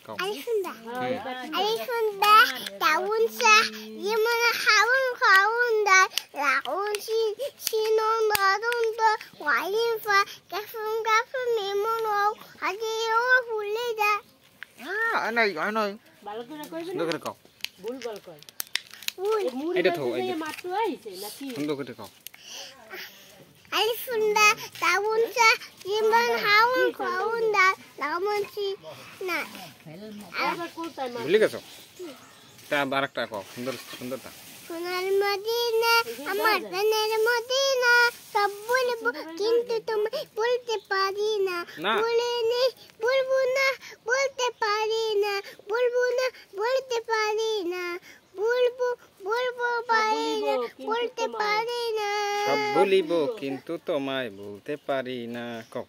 kau. Alifunda. Alifunda. Tahun sa. Gimana haun da. Laun sinon darun da. Walifah. Kafum memono. Haji yo hule da. Anai. ভালো করে কইবে সুন্দর করে kau. ভুল বল কই Ul. এটা তো এই মাত্র আইছে নাকি সুন্দর করে kau. Alifunda. Tahun sa. Gimana haun da. Laun sinon. আবার কোথায় মার ভুলে গেছো? তা আরেকটা kau. সুন্দরটা. সোনার মদিনা আমার প্রাণের মদিনা সব বলবো কিন্তু তোমায় বলতে পারি না বলবো না বলতে পারি না বলতে পারি না বলবো পারি না বলতে পারি না সব বলিব কিন্তু তোমায় বলতে পারি না kau.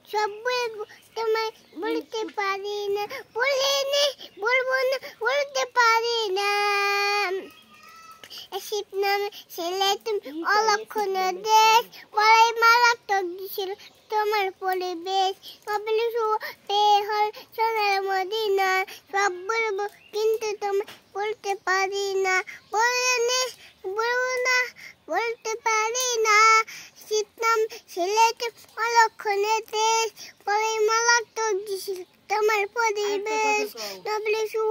সব বলবো তোমায় বলতে পারি না বলবো না বলতে পারি না শিবনামে ছেলে তুমি অলক্ষণের দেশ বলাই মারাত্মক দিছিল তোমার পরিবেশ কপিল হল সোনার মদিনা সব বলবো কিন্তু তোমায় বলতে পারি না বলবো না বলতে পারি না শিবনাম ছেলে তুমি অলক্ষণের দেশ বলাই মারাত্মক দিছিল তোমার পরিবেশ কপিল